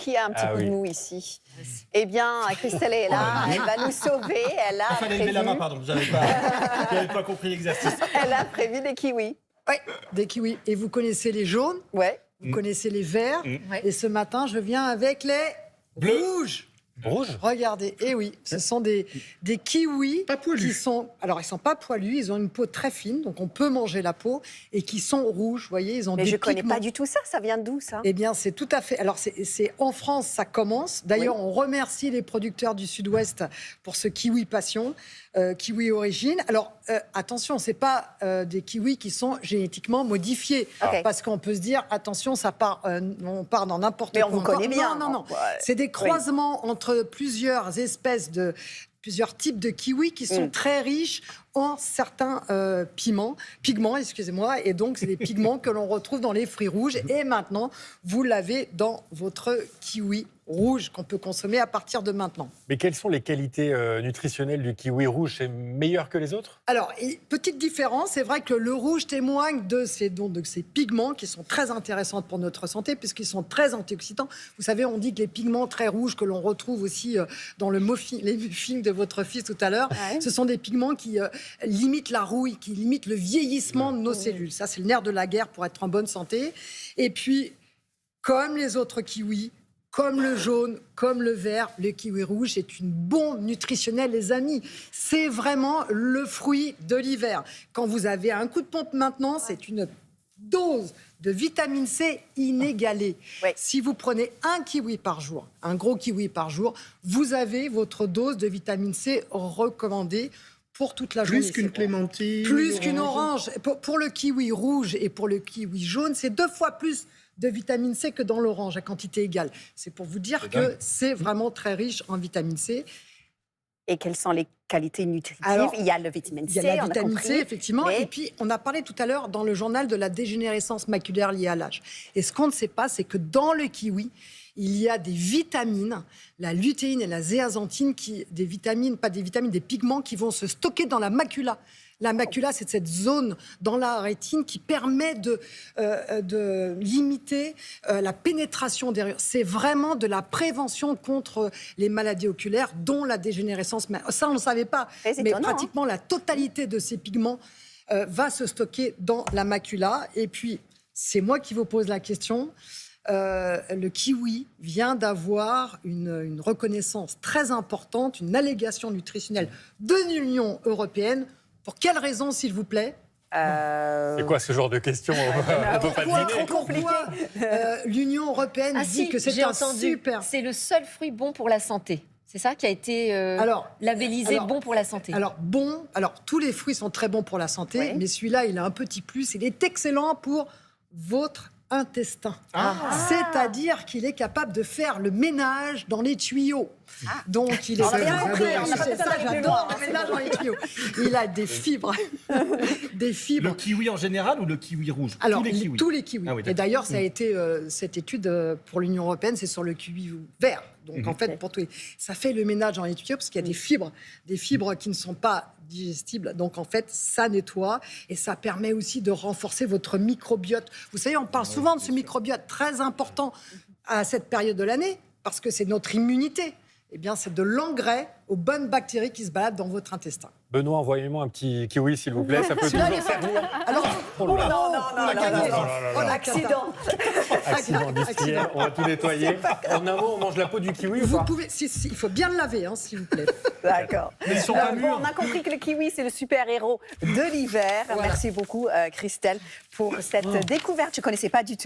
qui a un petit coup de mou ici. Eh bien, Christelle est là, elle va nous sauver. Elle a Il fallait lever la main, pardon, j'avais pas compris l'exercice. Elle a prévu des kiwis. Oui, des kiwis. Et vous connaissez les jaunes, vous connaissez les verts. Et ce matin, je viens avec les rouges. Rouge. Regardez, et oui, ce sont des kiwis Pas poilus. qui sont... Alors, ils sont pas poilus, ils ont une peau très fine, donc on peut manger la peau, et qui sont rouges, vous voyez, ils ont Mais des je connais pigments. pas du tout ça, ça vient d'où ça? Eh bien, c'est tout à fait... Alors, c'est en France, ça commence. D'ailleurs, on remercie les producteurs du Sud-Ouest pour ce kiwi passion, kiwi origine. Alors, attention, c'est pas des kiwis qui sont génétiquement modifiés. Parce qu'on peut se dire, attention, ça part, on part dans n'importe quoi. Mais on vous connaît bien. Non. C'est des croisements entre plusieurs espèces plusieurs types de kiwis qui sont très riches en certains pigments, excusez-moi, et donc c'est des pigments que l'on retrouve dans les fruits rouges. Et maintenant, vous l'avez dans votre kiwi rouge qu'on peut consommer à partir de maintenant. Mais quelles sont les qualités nutritionnelles du kiwi rouge? C'est meilleur que les autres? Alors, petite différence, c'est vrai que le rouge témoigne de ces pigments qui sont très intéressants pour notre santé puisqu'ils sont très antioxydants. Vous savez, on dit que les pigments très rouges que l'on retrouve aussi dans les muffins de votre fils tout à l'heure, ce sont des pigments qui limitent la rouille, qui limitent le vieillissement de nos cellules. Ça, c'est le nerf de la guerre pour être en bonne santé. Et puis, comme les autres kiwis, comme le jaune, comme le vert, le kiwi rouge est une bombe nutritionnelle, les amis. C'est vraiment le fruit de l'hiver. Quand vous avez un coup de pompe maintenant, c'est une dose de vitamine C inégalée. Si vous prenez un kiwi par jour, un gros kiwi par jour, vous avez votre dose de vitamine C recommandée pour toute la journée. Plus qu'une clémentine. Plus qu'une orange. Pour le kiwi rouge et pour le kiwi jaune, c'est 2 fois plus de vitamine C que dans l'orange, à quantité égale. C'est pour vous dire que c'est vraiment très riche en vitamine C. Et quelles sont les qualités nutritives? Il y a le vitamine C, il y a la vitamine C, effectivement. Et puis, on a parlé tout à l'heure dans le journal de la dégénérescence maculaire liée à l'âge. Et ce qu'on ne sait pas, c'est que dans le kiwi, il y a des vitamines, la lutéine et la zéaxanthine, des pigments qui vont se stocker dans la macula. La macula, c'est cette zone dans la rétine qui permet de limiter la pénétration des rayons. C'est vraiment de la prévention contre les maladies oculaires, dont la dégénérescence. Ça, on ne savait pas. Mais pratiquement la totalité de ces pigments va se stocker dans la macula. Et puis, c'est moi qui vous pose la question. Le kiwi vient d'avoir une reconnaissance très importante, une allégation nutritionnelle de l'Union européenne. Pour quelle raison, s'il vous plaît? C'est quoi ce genre de questions? On peut pas deviner. Trop compliqué. L'Union européenne dit que c'est un super... C'est le seul fruit bon pour la santé. C'est ça qui a été labellisé bon pour la santé. Alors, tous les fruits sont très bons pour la santé, mais celui-là, il a un petit plus. Il est excellent pour votre intestin. C'est-à-dire qu'il est capable de faire le ménage dans les tuyaux. Donc, il est j'adore le ménage dans les tuyaux. Il a des fibres. Le kiwi en général ou le kiwi rouge? Alors, tous les kiwis. Et d'ailleurs, ça a été cette étude pour l'Union européenne, c'est sur le kiwi vert. Donc, en fait, pour tous ça fait le ménage dans les tuyaux parce qu'il y a des fibres qui ne sont pas digestibles. Donc, en fait, ça nettoie et ça permet aussi de renforcer votre microbiote. Vous savez, on parle souvent de ce microbiote très important à cette période de l'année parce que c'est notre immunité. Eh bien, c'est de l'engrais aux bonnes bactéries qui se baladent dans votre intestin. Benoît, envoyez-moi un petit kiwi, s'il vous plaît. Ça peut toujours servir. Alors, non, accident industriel, on va tout nettoyer. En un mot, on mange la peau du kiwi ou pas? Il faut bien le laver, s'il vous plaît. D'accord. Mais ils sont pas mûrs. On a compris que le kiwi, c'est le super-héros de l'hiver. Merci beaucoup, Christelle, pour cette découverte. Je ne connaissais pas du tout.